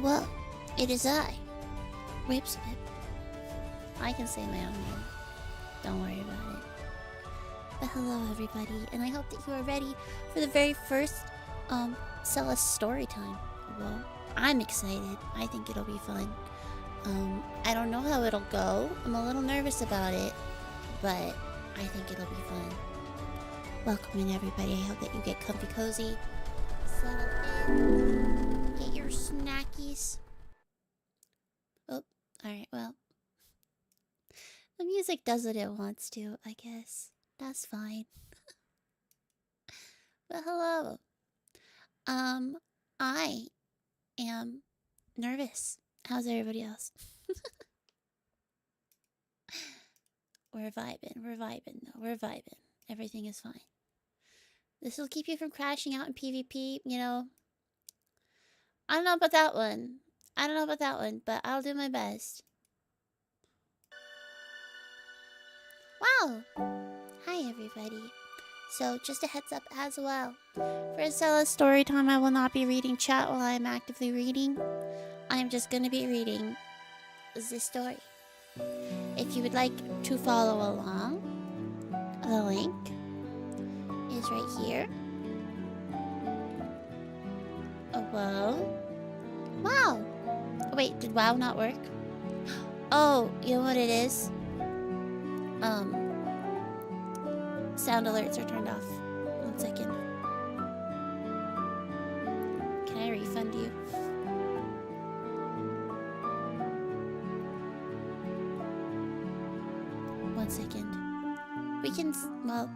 Hello, it is I, Wispen. I can say my own name. Don't worry about it. But hello, everybody, and I hope that you are ready for the very first Selas story time. Well, I'm excited. I think it'll be fun. I don't know how it'll go. I'm a little nervous about it, but I think it'll be fun. Welcome in, everybody. I hope that you get comfy cozy, settle in, get your snackies. Oh, alright, well. The music does what it wants to, I guess. That's fine. But hello. I am nervous. How's everybody else? We're vibing though. We're vibing. Everything is fine. This will keep you from crashing out in PvP, you know. I don't know about that one. But I'll do my best. Wow! Hi, everybody. So, just a heads up as well. For Selas story time, I will not be reading chat while I am actively reading. I am just going to be reading the story. If you would like to follow along, the link is right here. Oh, whoa. Wow! Wait, did WoW not work? Oh, you know what it is? Sound alerts are turned off. 1 second. Can I refund you? One second. We can, well,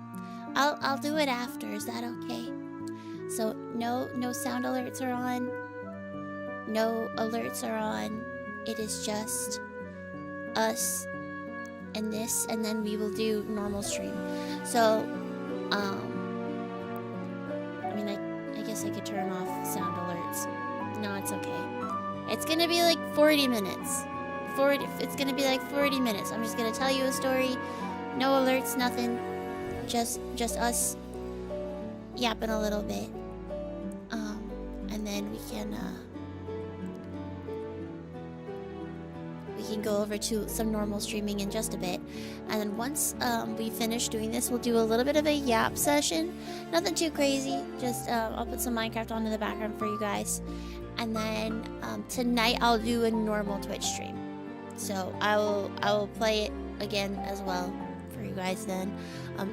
I'll do it after. Is that okay? So no sound alerts are on. No alerts are on. It is just us and this, and then we will do normal stream. So, I mean, I guess I could turn off sound alerts. No, it's okay. It's gonna be like 40 minutes. It's gonna be like 40 minutes. I'm just gonna tell you a story. No alerts, nothing. Just us yapping a little bit. And then we can go over to some normal streaming in just a bit. And then once we finish doing this, we'll do a little bit of a yap session. Nothing too crazy. Just I'll put some Minecraft on in the background for you guys. And then tonight I'll do a normal Twitch stream. So I will play it again as well for you guys then.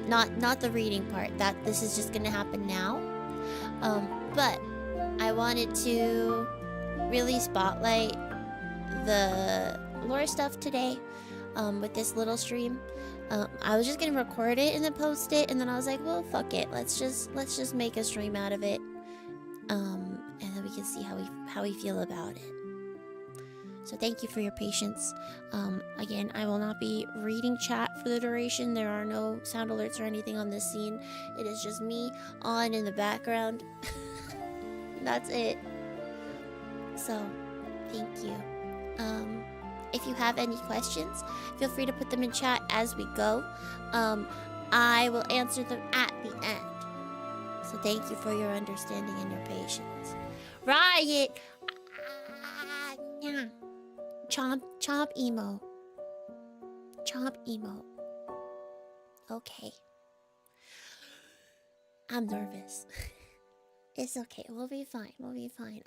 Not the reading part. This is just gonna happen now. But I wanted to really spotlight the lore stuff today with this little stream. I was just gonna record it and then post it, and then I was like, well, fuck it, let's just make a stream out of it, and then we can see how we feel about it. So thank you for your patience. Again, I will not be reading chat for the duration. There are no sound alerts or anything on this scene. It is just me on in the background. That's it. So thank you. If you have any questions, feel free to put them in chat as we go. I will answer them at the end. So thank you for your understanding and your patience. Riot! Yeah. Chomp emo. Chomp emo. Okay. I'm nervous. It's okay. We'll be fine.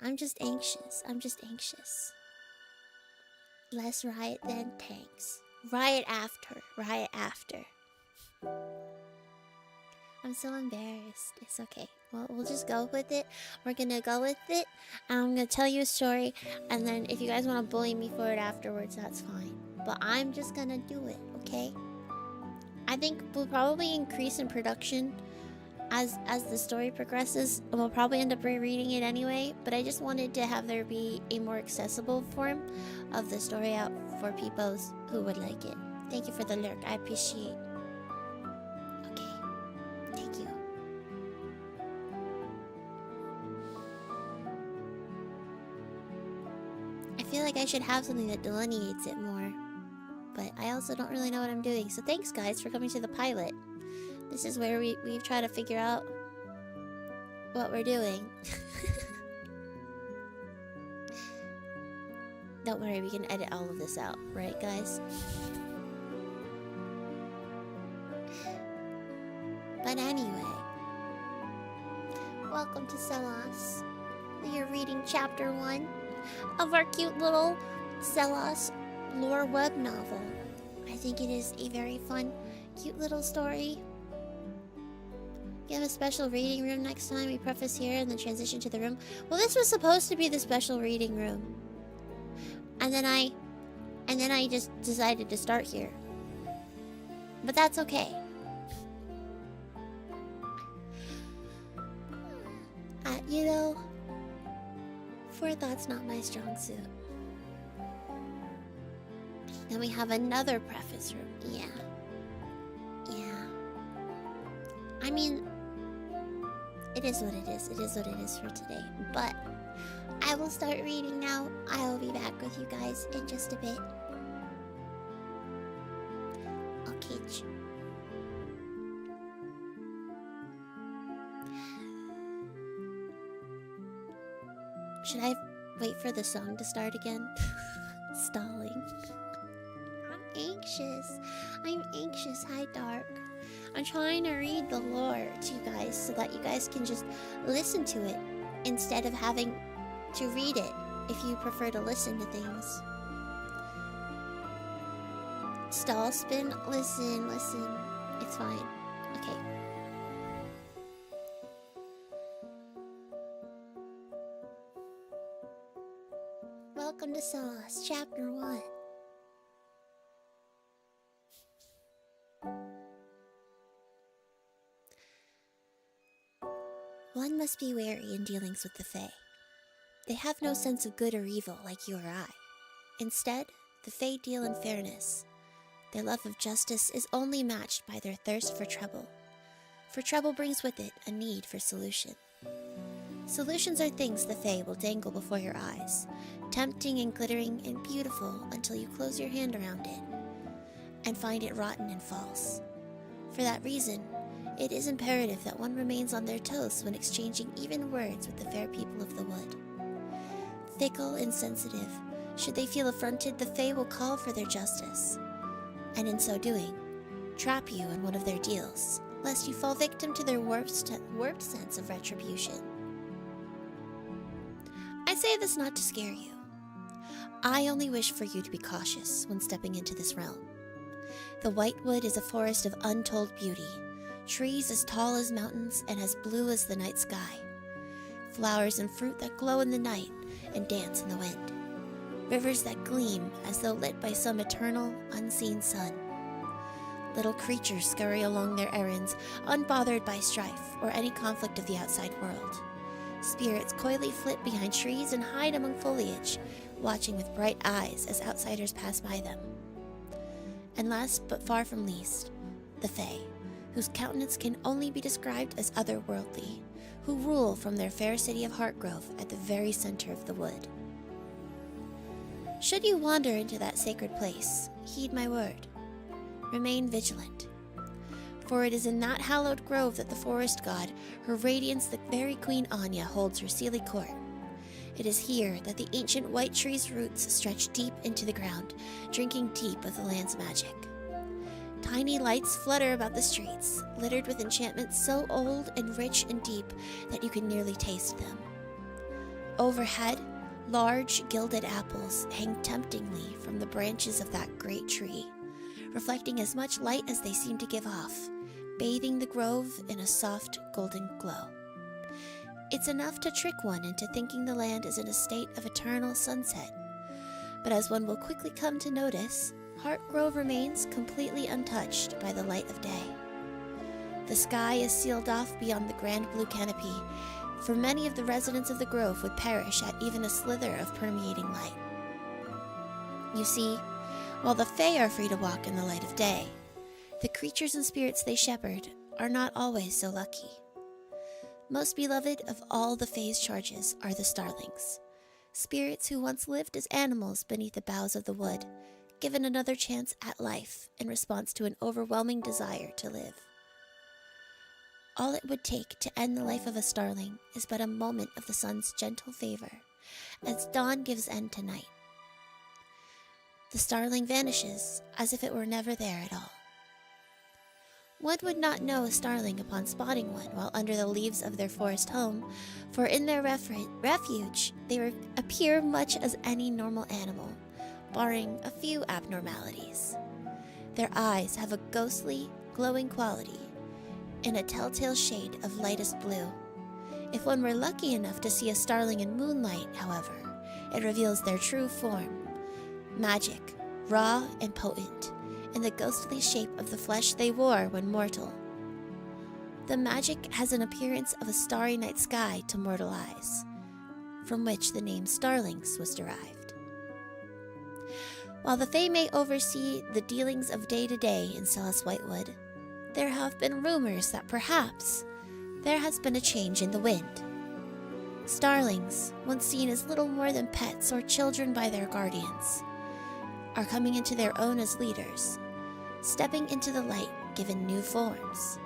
I'm just anxious. Less riot than tanks. Riot after. I'm so embarrassed. It's okay. Well, we'll just go with it. We're gonna go with it. And I'm gonna tell you a story. And then if you guys want to bully me for it afterwards, that's fine. But I'm just gonna do it, okay? I think we'll probably increase in production as the story progresses, and we'll probably end up rereading it anyway, but I just wanted to have there be a more accessible form of the story out for people who would like it. Thank you for the lurk. I appreciate. Okay. Thank you. I feel like I should have something that delineates it more, but I also don't really know what I'm doing. So thanks, guys, for coming to the pilot. This is where we try to figure out what we're doing. Don't worry, we can edit all of this out, right, guys? But anyway, welcome to Selas. We are reading chapter 1 of our cute little Selas lore web novel. I think it is a very fun, cute little story. You have a special reading room next time. We preface here and then transition to the room. Well, this was supposed to be the special reading room. And then I just decided to start here. But that's okay. You know, forethought's not my strong suit. Then we have another preface room. Yeah. I mean, it is what it is. It is what it is for today. But I will start reading now. I will be back with you guys in just a bit. Okay. Should I wait for the song to start again? Stalling. I'm anxious. Hi, Dark. I'm trying to read the lore to you guys so that you guys can just listen to it instead of having to read it if you prefer to listen to things. Stall spin. Listen. It's fine. Okay. Welcome to Selas, Chapter 1. One must be wary in dealings with the Fae. They have no sense of good or evil like you or I. Instead, the Fae deal in fairness. Their love of justice is only matched by their thirst for trouble. For trouble brings with it a need for solution. Solutions are things the Fae will dangle before your eyes, tempting and glittering and beautiful until you close your hand around it and find it rotten and false. For that reason, it is imperative that one remains on their toes when exchanging even words with the fair people of the wood. Fickle and sensitive, should they feel affronted, the Fae will call for their justice, and in so doing, trap you in one of their deals, lest you fall victim to their warped sense of retribution. I say this not to scare you. I only wish for you to be cautious when stepping into this realm. The White Wood is a forest of untold beauty, trees as tall as mountains and as blue as the night sky, flowers and fruit that glow in the night and dance in the wind, rivers that gleam as though lit by some eternal, unseen sun. Little creatures scurry along their errands, unbothered by strife or any conflict of the outside world. Spirits coyly flit behind trees and hide among foliage, watching with bright eyes as outsiders pass by them. And last but far from least, the Fae, whose countenance can only be described as otherworldly, who rule from their fair city of Heartgrove at the very center of the wood. Should you wander into that sacred place, heed my word. Remain vigilant. For it is in that hallowed grove that the forest god, her radiance the very Queen Anya, holds her seelie court. It is here that the ancient white tree's roots stretch deep into the ground, drinking deep of the land's magic. Tiny lights flutter about the streets, littered with enchantments so old and rich and deep that you can nearly taste them. Overhead, large gilded apples hang temptingly from the branches of that great tree, reflecting as much light as they seem to give off, bathing the grove in a soft golden glow. It's enough to trick one into thinking the land is in a state of eternal sunset, but as one will quickly come to notice, Heartgrove remains completely untouched by the light of day. The sky is sealed off beyond the grand blue canopy, for many of the residents of the grove would perish at even a slither of permeating light. You see, while the Fae are free to walk in the light of day, the creatures and spirits they shepherd are not always so lucky. Most beloved of all the Fae's charges are the starlings, spirits who once lived as animals beneath the boughs of the wood, given another chance at life in response to an overwhelming desire to live. All it would take to end the life of a starling is but a moment of the sun's gentle favor, as dawn gives end to night. The starling vanishes as if it were never there at all. One would not know a starling upon spotting one while under the leaves of their forest home, for in their refuge they appear much as any normal animal, barring a few abnormalities. Their eyes have a ghostly, glowing quality, in a telltale shade of lightest blue. If one were lucky enough to see a starling in moonlight, however, it reveals their true form, magic, raw and potent, in the ghostly shape of the flesh they wore when mortal. The magic has an appearance of a starry night sky to mortal eyes, from which the name starlings was derived. While the Fae may oversee the dealings of day to day in Selas Whitewood, there have been rumors that perhaps there has been a change in the wind. Starlings, once seen as little more than pets or children by their guardians, are coming into their own as leaders, stepping into the light given new forms.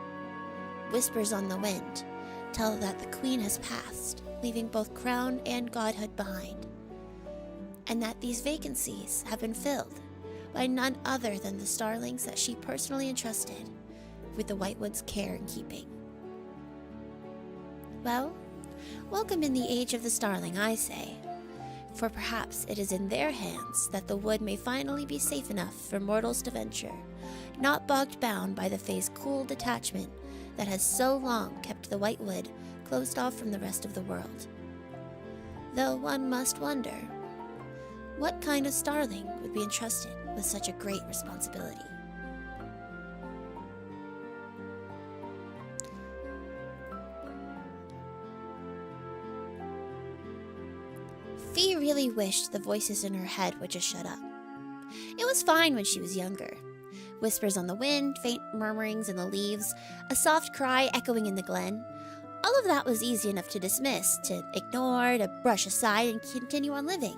Whispers on the wind tell that the queen has passed, leaving both crown and godhood behind, and that these vacancies have been filled by none other than the starlings that she personally entrusted with the Whitewood's care and keeping. Well, welcome in the age of the starling, I say, for perhaps it is in their hands that the wood may finally be safe enough for mortals to venture, not bogged bound by the Fae's cool detachment that has so long kept the Whitewood closed off from the rest of the world. Though one must wonder, what kind of starling would be entrusted with such a great responsibility? Fee really wished the voices in her head would just shut up. It was fine when she was younger. Whispers on the wind, faint murmurings in the leaves, a soft cry echoing in the glen. All of that was easy enough to dismiss, to ignore, to brush aside and continue on living.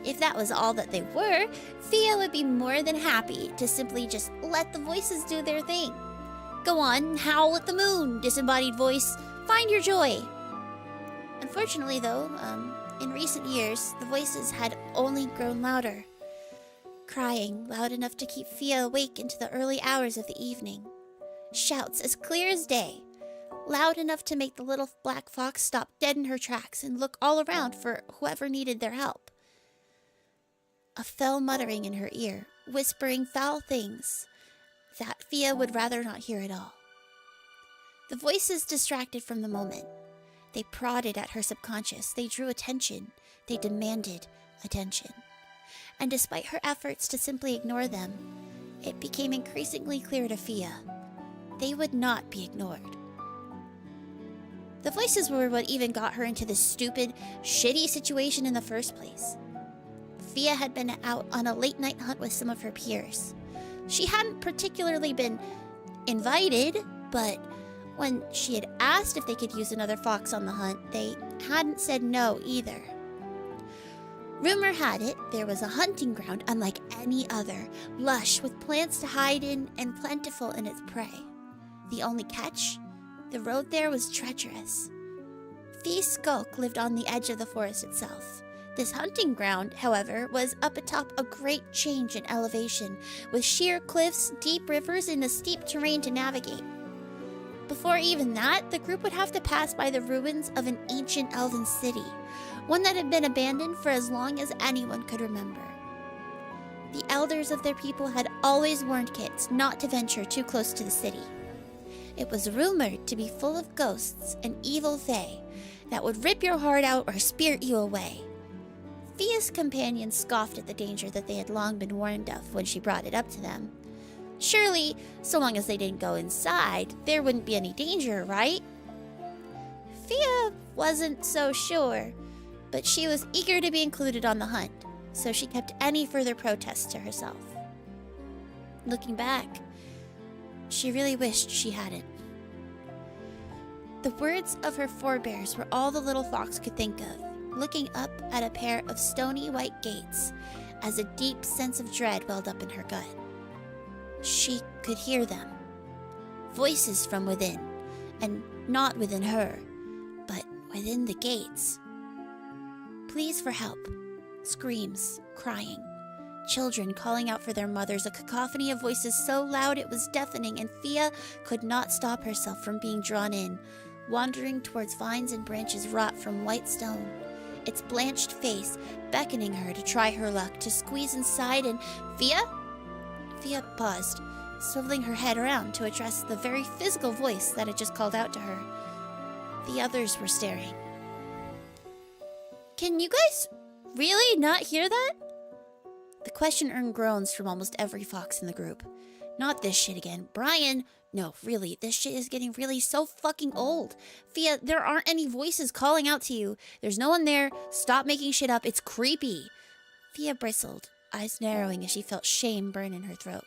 If that was all that they were, Fia would be more than happy to simply just let the voices do their thing. Go on, howl at the moon, disembodied voice. Find your joy. Unfortunately, though, in recent years, the voices had only grown louder, crying loud enough to keep Fia awake into the early hours of the evening. Shouts as clear as day, loud enough to make the little black fox stop dead in her tracks and look all around for whoever needed their help. A fell muttering in her ear, whispering foul things that Fia would rather not hear at all. The voices distracted from the moment. They prodded at her subconscious, they drew attention, they demanded attention. And despite her efforts to simply ignore them, it became increasingly clear to Fia, they would not be ignored. The voices were what even got her into this stupid, shitty situation in the first place. Fia had been out on a late-night hunt with some of her peers. She hadn't particularly been invited, but when she had asked if they could use another fox on the hunt, they hadn't said no either. Rumor had it there was a hunting ground unlike any other, lush with plants to hide in and plentiful in its prey. The only catch? The road there was treacherous. Fee's skulk lived on the edge of the forest itself. This hunting ground, however, was up atop a great change in elevation, with sheer cliffs, deep rivers, and a steep terrain to navigate. Before even that, the group would have to pass by the ruins of an ancient elven city, one that had been abandoned for as long as anyone could remember. The elders of their people had always warned kids not to venture too close to the city. It was rumored to be full of ghosts and evil fae that would rip your heart out or spirit you away. Fia's companions scoffed at the danger that they had long been warned of when she brought it up to them. Surely, so long as they didn't go inside, there wouldn't be any danger, right? Fia wasn't so sure, but she was eager to be included on the hunt, so she kept any further protests to herself. Looking back, she really wished she hadn't. The words of her forebears were all the little fox could think of, looking up at a pair of stony white gates as a deep sense of dread welled up in her gut. She could hear them. Voices from within, and not within her, but within the gates. Pleas for help, screams, crying, children calling out for their mothers, a cacophony of voices so loud it was deafening, and Fia could not stop herself from being drawn in, wandering towards vines and branches wrought from white stone, its blanched face beckoning her to try her luck, to squeeze inside. And Fia paused, swiveling her head around to address the very physical voice that had just called out to her. The others were staring. Can you guys really not hear that? The question earned groans from almost every fox in the group. Not this shit again. Brian, no, really, this shit is getting really so fucking old. Fia, there aren't any voices calling out to you. There's no one there. Stop making shit up. It's creepy. Fia bristled, eyes narrowing as she felt shame burn in her throat.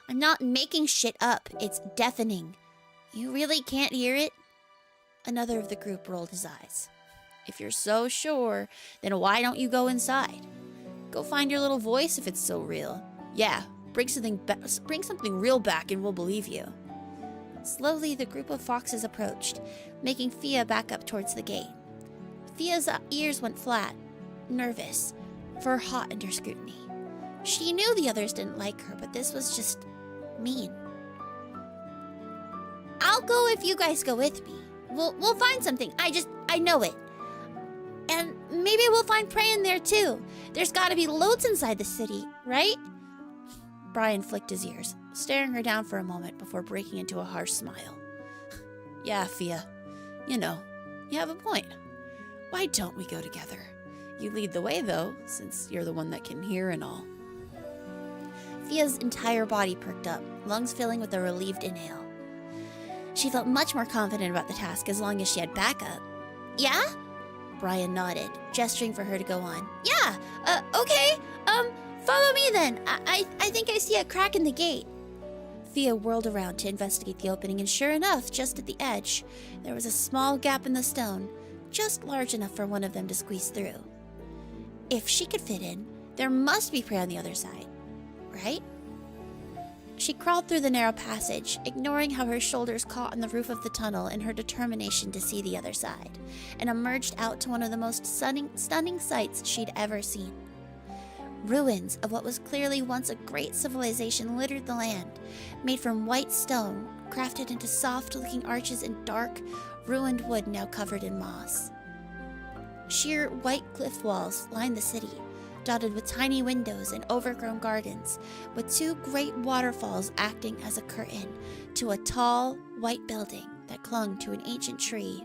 I'm not making shit up. It's deafening. You really can't hear it? Another of the group rolled his eyes. If you're so sure, then why don't you go inside? Go find your little voice if it's so real. Yeah, bring something real back and we'll believe you. Slowly, the group of foxes approached, making Fia back up towards the gate. Fia's ears went flat, nervous, fur hot under scrutiny. She knew the others didn't like her, but this was just mean. I'll go if you guys go with me. We'll find something. I know it. And maybe we'll find prey in there too. There's gotta be loads inside the city, right? Brian flicked his ears, staring her down for a moment before breaking into a harsh smile. Yeah, Fia. You know, you have a point. Why don't we go together? You lead the way, though, since you're the one that can hear and all. Fia's entire body perked up, lungs filling with a relieved inhale. She felt much more confident about the task as long as she had backup. Yeah? Brian nodded, gesturing for her to go on. Yeah, okay. Follow me then. I think I see a crack in the gate. Fia whirled around to investigate the opening, and sure enough, just at the edge, there was a small gap in the stone, just large enough for one of them to squeeze through. If she could fit in, there must be prey on the other side, right? She crawled through the narrow passage, ignoring how her shoulders caught on the roof of the tunnel in her determination to see the other side, and emerged out to one of the most stunning sights she'd ever seen. Ruins of what was clearly once a great civilization littered the land, made from white stone, crafted into soft-looking arches in dark, ruined wood now covered in moss. Sheer white cliff walls lined the city, dotted with tiny windows and overgrown gardens, with two great waterfalls acting as a curtain to a tall, white building that clung to an ancient tree,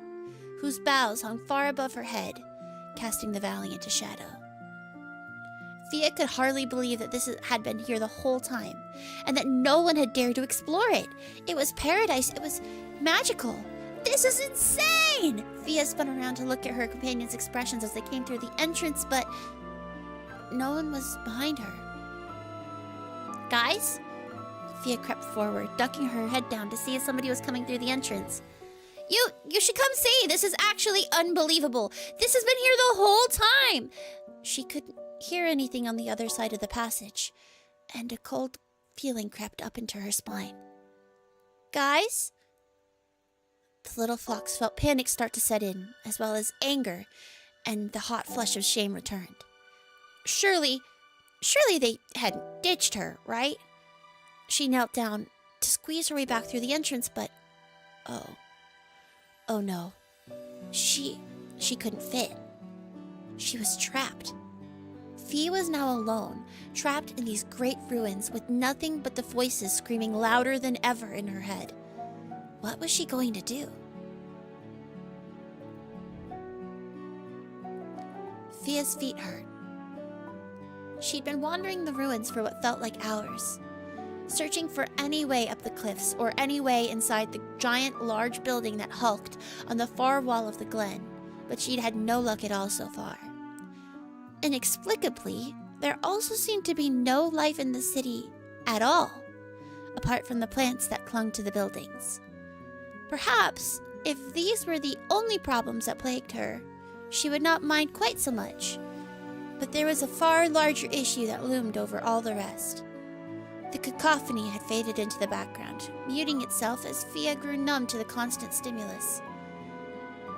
whose boughs hung far above her head, casting the valley into shadow. Fia could hardly believe that this had been here the whole time, and that no one had dared to explore it. It was paradise. It was magical. This is insane! Fia spun around to look at her companions' expressions as they came through the entrance, but no one was behind her. Guys? Fia crept forward, ducking her head down to see if somebody was coming through the entrance. You should come see! This is actually unbelievable! This has been here the whole time! She couldn't hear anything on the other side of the passage, and a cold feeling crept up into her spine. Guys? The little fox felt panic start to set in, as well as anger, and the hot flush of shame returned. Surely they hadn't ditched her, right? She knelt down to squeeze her way back through the entrance, but oh no. She couldn't fit. She was trapped. Fia was now alone, trapped in these great ruins with nothing but the voices screaming louder than ever in her head. What was she going to do? Fia's feet hurt. She'd been wandering the ruins for what felt like hours, searching for any way up the cliffs or any way inside the giant large building that hulked on the far wall of the glen, but she'd had no luck at all so far. Inexplicably, there also seemed to be no life in the city at all, apart from the plants that clung to the buildings. Perhaps, if these were the only problems that plagued her, she would not mind quite so much. But there was a far larger issue that loomed over all the rest. The cacophony had faded into the background, muting itself as Fia grew numb to the constant stimulus.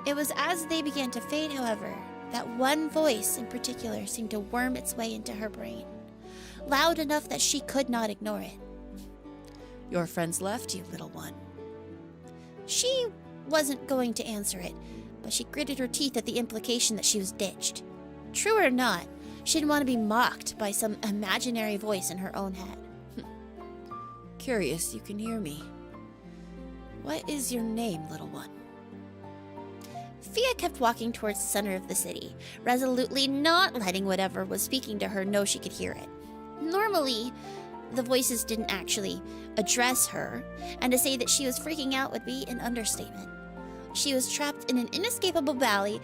It was as they began to fade, however, that one voice in particular seemed to worm its way into her brain. loud enough that she could not ignore it. Your friends left you, little one. She wasn't going to answer it, but she gritted her teeth at the implication that she was ditched. True or not, she didn't want to be mocked by some imaginary voice in her own head. Curious you can hear me. What is your name, little one? Fia kept walking towards the center of the city, resolutely not letting whatever was speaking to her know she could hear it. Normally, the voices didn't actually address her, and to say that she was freaking out would be an understatement. She was trapped in an inescapable valley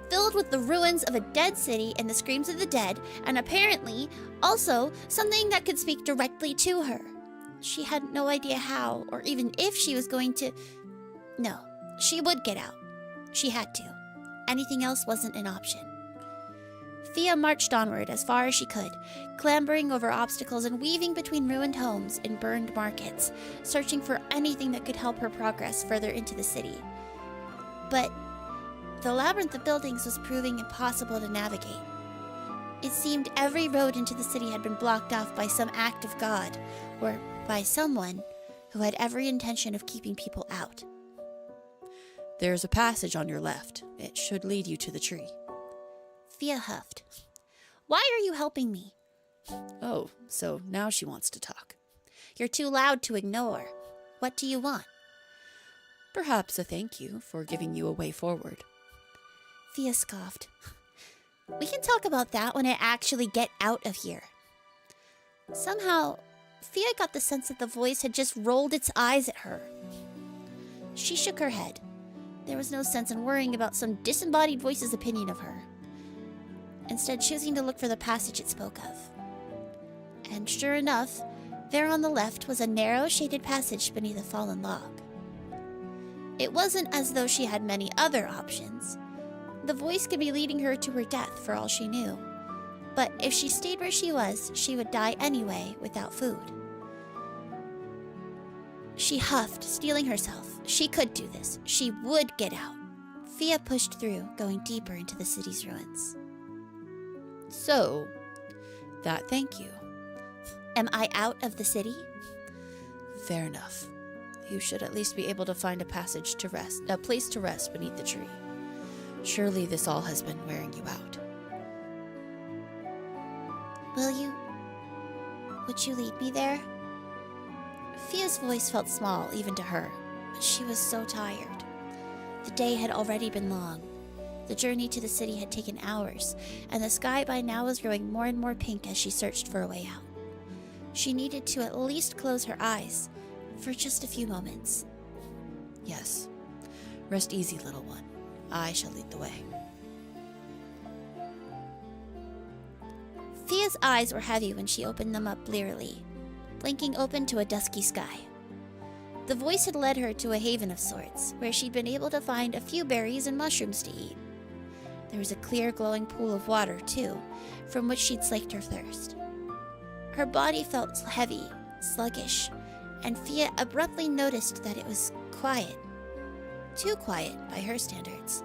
filled with the ruins of a dead city and the screams of the dead, and apparently also something that could speak directly to her. She had no idea how, or even if she was going to... No, she would get out. She had to. Anything else wasn't an option. Fia marched onward as far as she could, clambering over obstacles and weaving between ruined homes and burned markets, searching for anything that could help her progress further into the city. But the labyrinth of buildings was proving impossible to navigate. It seemed every road into the city had been blocked off by some act of God, or by someone who had every intention of keeping people out. There's a passage on your left. It should lead you to the tree. Fia huffed. Why are you helping me? Oh, so now she wants to talk. You're too loud to ignore. What do you want? Perhaps a thank you for giving you a way forward. Fia scoffed. We can talk about that when I actually get out of here. Somehow, Fia got the sense that the voice had just rolled its eyes at her. She shook her head. There was no sense in worrying about some disembodied voice's opinion of her, instead choosing to look for the passage it spoke of. And sure enough, there on the left was a narrow, shaded passage beneath a fallen log. It wasn't as though she had many other options. The voice could be leading her to her death for all she knew. But if she stayed where she was, she would die anyway without food. She huffed, steeling herself. She could do this. She would get out. Fia pushed through, going deeper into the city's ruins. So, that thank you. Am I out of the city? Fair enough. You should at least be able to find a place to rest beneath the tree. Surely this all has been wearing you out. Would you lead me there? Fia's voice felt small, even to her, but she was so tired. The day had already been long. The journey to the city had taken hours, and the sky by now was growing more and more pink as she searched for a way out. She needed to at least close her eyes, for just a few moments. Yes. Rest easy, little one. I shall lead the way. Fia's eyes were heavy when she opened them up blearily, blinking open to a dusky sky. The voice had led her to a haven of sorts, where she'd been able to find a few berries and mushrooms to eat. There was a clear, glowing pool of water, too, from which she'd slaked her thirst. Her body felt heavy, sluggish, and Fia abruptly noticed that it was quiet. Too quiet by her standards.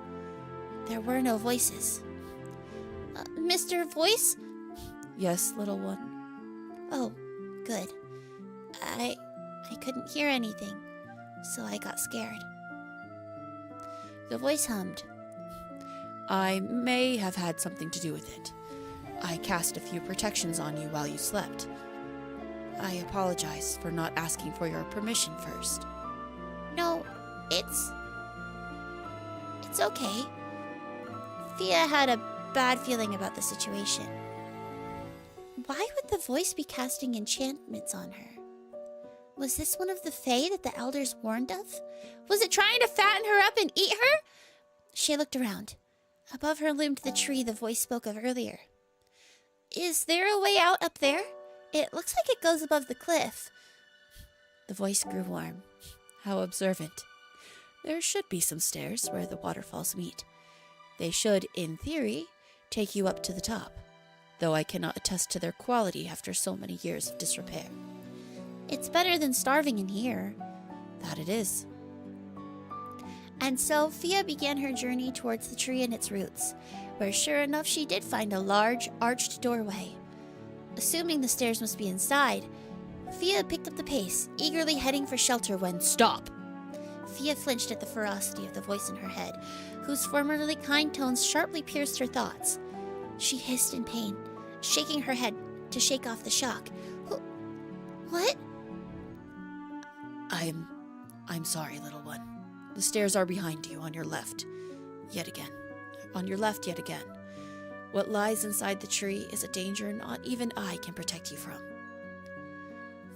There were no voices. Mr. Voice? Yes, little one. Oh, good. I couldn't hear anything, so I got scared. The voice hummed. I may have had something to do with it. I cast a few protections on you while you slept. I apologize for not asking for your permission first. No, it's okay. Fia had a bad feeling about the situation. Why would the voice be casting enchantments on her? Was this one of the Fae that the elders warned of? Was it trying to fatten her up and eat her? She looked around. Above her loomed the tree the voice spoke of earlier. Is there a way out up there? It looks like it goes above the cliff. The voice grew warm. How observant. There should be some stairs where the waterfalls meet. They should, in theory, take you up to the top, though I cannot attest to their quality after so many years of disrepair. It's better than starving in here. That it is. And so Fia began her journey towards the tree and its roots, where sure enough she did find a large, arched doorway. Assuming the stairs must be inside, Fia picked up the pace, eagerly heading for shelter when stop! Fia flinched at the ferocity of the voice in her head, whose formerly kind tones sharply pierced her thoughts. She hissed in pain, shaking her head to shake off the shock. What? I'm sorry, little one. The stairs are behind you, on your left. Yet again. On your left yet again. What lies inside the tree is a danger not even I can protect you from.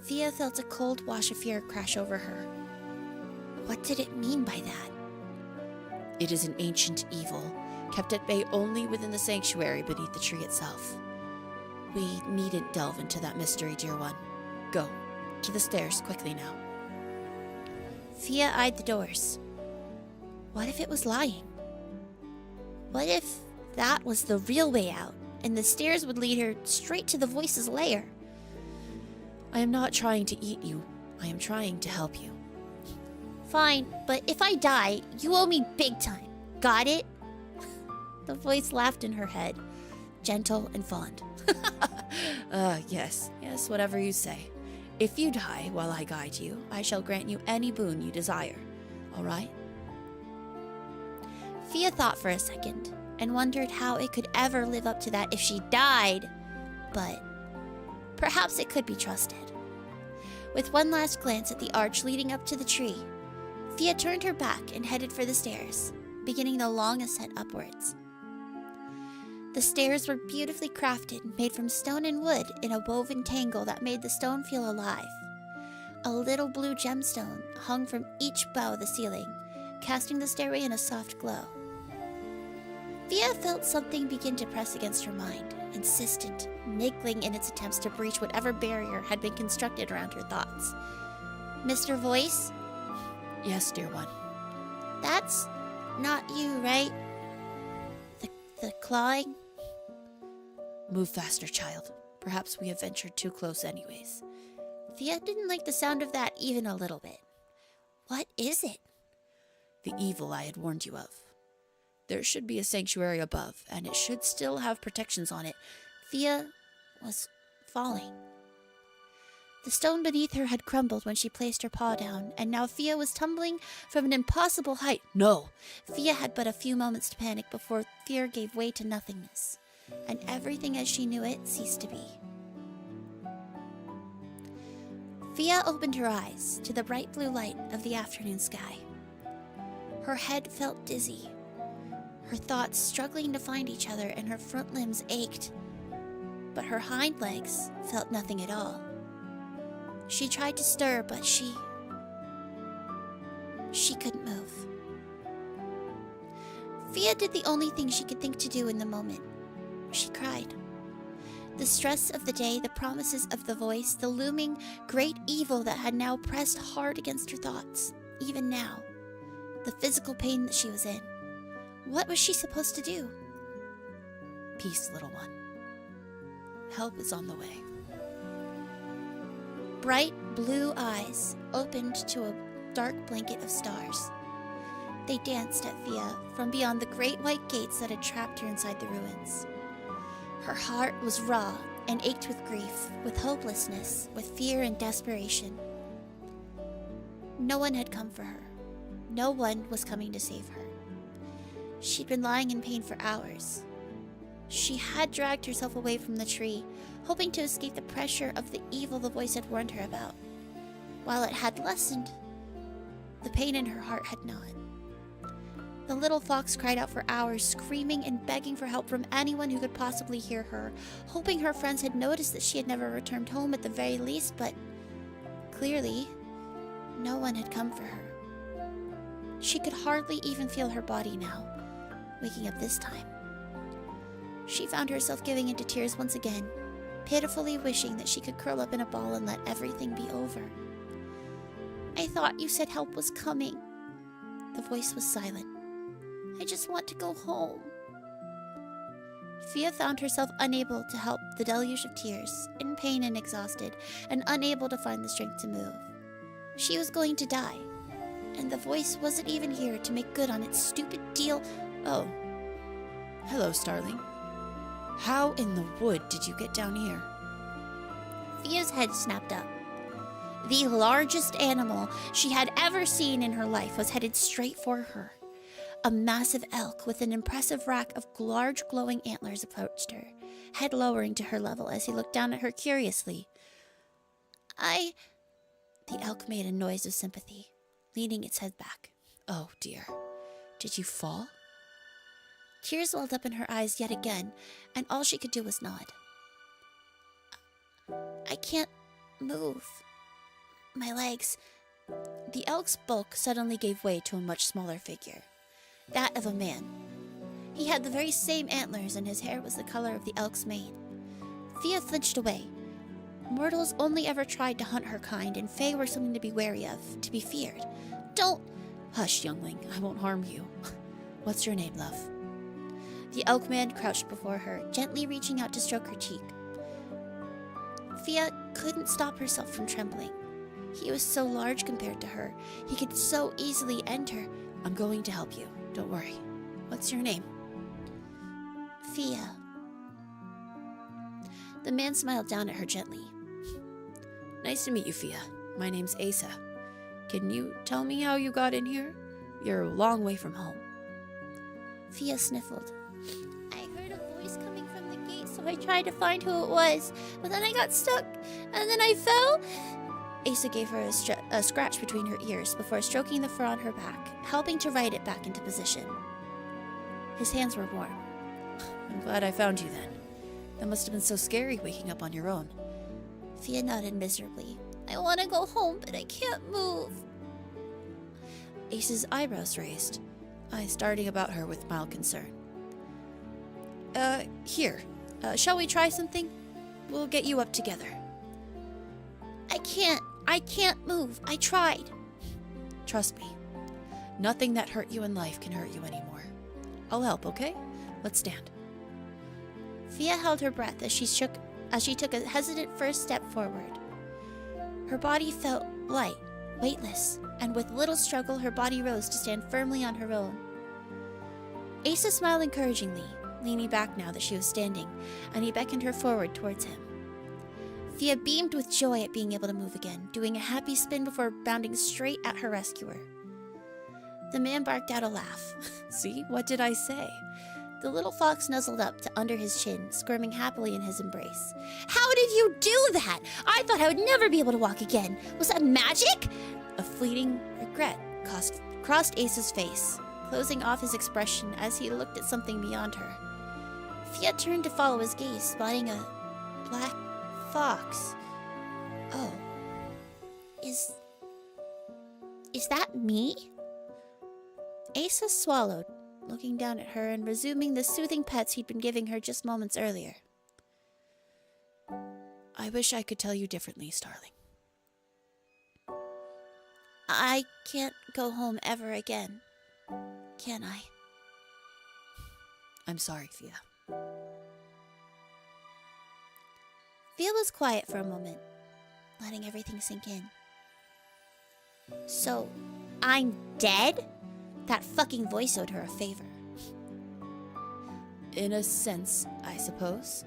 Fia felt a cold wash of fear crash over her. What did it mean by that? It is an ancient evil, kept at bay only within the sanctuary beneath the tree itself. We needn't delve into that mystery, dear one. Go, to the stairs quickly now. Fia eyed the doors. What if it was lying? What if that was the real way out, and the stairs would lead her straight to the voice's lair? I am not trying to eat you. I am trying to help you. Fine, but if I die, you owe me big time. Got it? The voice laughed in her head, gentle and fond. Yes, whatever you say. If you die while I guide you, I shall grant you any boon you desire. All right? Fia thought for a second and wondered how it could ever live up to that if she died, but perhaps it could be trusted. With one last glance at the arch leading up to the tree, Fia turned her back and headed for the stairs, beginning the long ascent upwards. The stairs were beautifully crafted, made from stone and wood in a woven tangle that made the stone feel alive. A little blue gemstone hung from each bow of the ceiling, casting the stairway in a soft glow. Fia felt something begin to press against her mind, insistent, niggling in its attempts to breach whatever barrier had been constructed around her thoughts. Mr. Voice? Yes, dear one. That's not you, right? The clawing? Move faster, child. Perhaps we have ventured too close anyways. Fia didn't like the sound of that even a little bit. What is it? The evil I had warned you of. There should be a sanctuary above, and it should still have protections on it. Fia was falling. The stone beneath her had crumbled when she placed her paw down, and now Fia was tumbling from an impossible height. No! Fia had but a few moments to panic before fear gave way to nothingness, and everything as she knew it ceased to be. Fia opened her eyes to the bright blue light of the afternoon sky. Her head felt dizzy, her thoughts struggling to find each other, and her front limbs ached, but her hind legs felt nothing at all. She tried to stir, but she couldn't move. Fia did the only thing she could think to do in the moment. She cried. The stress of the day, the promises of the voice, the looming great evil that had now pressed hard against her thoughts, even now, the physical pain that she was in. What was she supposed to do? Peace, little one. Help is on the way. Bright blue eyes opened to a dark blanket of stars. They danced at Fia from beyond the great white gates that had trapped her inside the ruins. Her heart was raw and ached with grief, with hopelessness, with fear and desperation. No one had come for her. No one was coming to save her. She'd been lying in pain for hours. She had dragged herself away from the tree, hoping to escape the pressure of the evil the voice had warned her about. While it had lessened, the pain in her heart had not. The little fox cried out for hours, screaming and begging for help from anyone who could possibly hear her, hoping her friends had noticed that she had never returned home at the very least, but clearly, no one had come for her. She could hardly even feel her body now, waking up this time. She found herself giving into tears once again, pitifully wishing that she could curl up in a ball and let everything be over. I thought you said help was coming. The voice was silent. I just want to go home. Fia found herself unable to help the deluge of tears, in pain and exhausted, and unable to find the strength to move. She was going to die, and the voice wasn't even here to make good on its stupid deal. Oh. Hello, Starling. How in the wood did you get down here? Fia's head snapped up. The largest animal she had ever seen in her life was headed straight for her. A massive elk with an impressive rack of large glowing antlers approached her, head lowering to her level as he looked down at her curiously. The elk made a noise of sympathy, leaning its head back. Oh dear. Did you fall? Tears welled up in her eyes yet again, and all she could do was nod. I can't move. My legs. The elk's bulk suddenly gave way to a much smaller figure, that of a man. He had the very same antlers, and his hair was the color of the elk's mane. Fia flinched away. Mortals only ever tried to hunt her kind, and Fae were something to be wary of, to be feared. Don't... Hush, youngling. I won't harm you. What's your name, love? The elk man crouched before her, gently reaching out to stroke her cheek. Fia couldn't stop herself from trembling. He was so large compared to her. He could so easily enter. I'm going to help you. Don't worry. What's your name? Fia. The man smiled down at her gently. Nice to meet you, Fia. My name's Asa. Can you tell me how you got in here? You're a long way from home. Fia sniffled. I heard a voice coming from the gate, so I tried to find who it was, but then I got stuck, and then I fell. Asa gave her a scratch between her ears before stroking the fur on her back, helping to right it back into position. His hands were warm. I'm glad I found you then. That must have been so scary waking up on your own. Fia nodded miserably. I want to go home, but I can't move. Ace's eyebrows raised, eyes darting about her with mild concern. Here. Shall we try something? We'll get you up together. I can't move. I tried. Trust me. Nothing that hurt you in life can hurt you anymore. I'll help, okay? Let's stand. Fia held her breath as she took a hesitant first step forward. Her body felt light, weightless, and with little struggle her body rose to stand firmly on her own. Asa smiled encouragingly, leaning back now that she was standing, and he beckoned her forward towards him. Fia beamed with joy at being able to move again, doing a happy spin before bounding straight at her rescuer. The man barked out a laugh. See, what did I say? The little fox nuzzled up to under his chin, squirming happily in his embrace. How did you do that? I thought I would never be able to walk again. Was that magic? A fleeting regret crossed Ace's face, closing off his expression as he looked at something beyond her. Fia turned to follow his gaze, spotting a black fox. Oh. Is that me? Asa swallowed, looking down at her and resuming the soothing pets he'd been giving her just moments earlier. I wish I could tell you differently, Starling. I can't go home ever again, can I? I'm sorry, Fia. Fia was quiet for a moment, letting everything sink in. So, I'm dead? That fucking voice owed her a favor. In a sense, I suppose.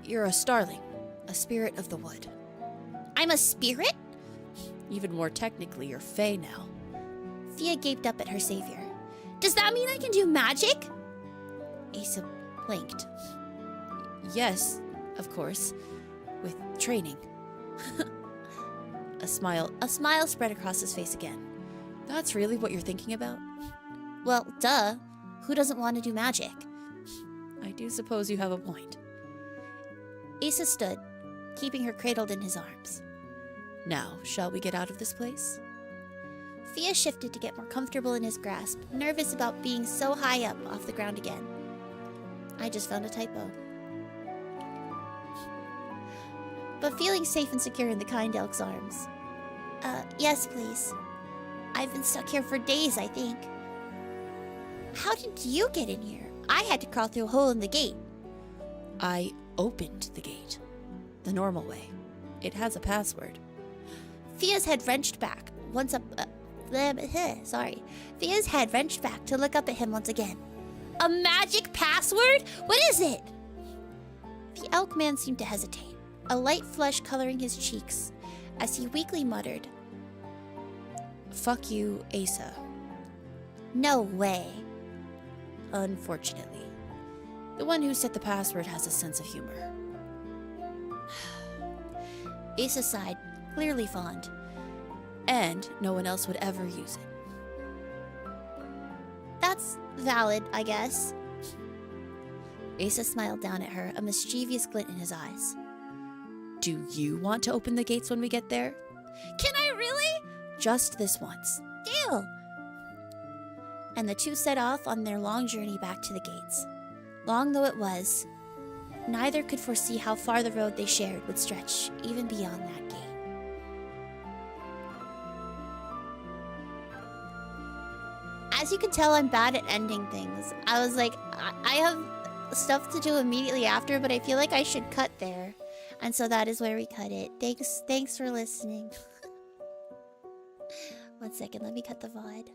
You're a starling, a spirit of the wood. I'm a spirit? Even more technically, you're Fae now. Fia gaped up at her savior. Does that mean I can do magic? Asa blinked. Yes, of course. With training. A smile spread across his face again. That's really what you're thinking about? Well, duh. Who doesn't want to do magic? I do suppose you have a point. Asa stood, keeping her cradled in his arms. Now, shall we get out of this place? Fia shifted to get more comfortable in his grasp, nervous about being so high up off the ground again. I just found a typo. But feeling safe and secure in the kind elk's arms. Yes, please. I've been stuck here for days, I think. How did you get in here? I had to crawl through a hole in the gate. I opened the gate. The normal way. It has a password. Fia's head wrenched back, Fia's head wrenched back to look up at him once again. A magic password? What is it? The elk man seemed to hesitate, a light flush coloring his cheeks as he weakly muttered, "Fuck you, Asa." "No way." Unfortunately. The one who set the password has a sense of humor. Asa sighed, clearly fond. And no one else would ever use it. That's valid, I guess. Asa smiled down at her, a mischievous glint in his eyes. Do you want to open the gates when we get there? Can I really? Just this once. Deal. And the two set off on their long journey back to the gates. Long though it was, neither could foresee how far the road they shared would stretch, even beyond that gate. As you can tell, I'm bad at ending things. I was like, I have stuff to do immediately after, but I feel like I should cut there. And so that is where we cut it. Thanks for listening. 1 second, let me cut the VOD.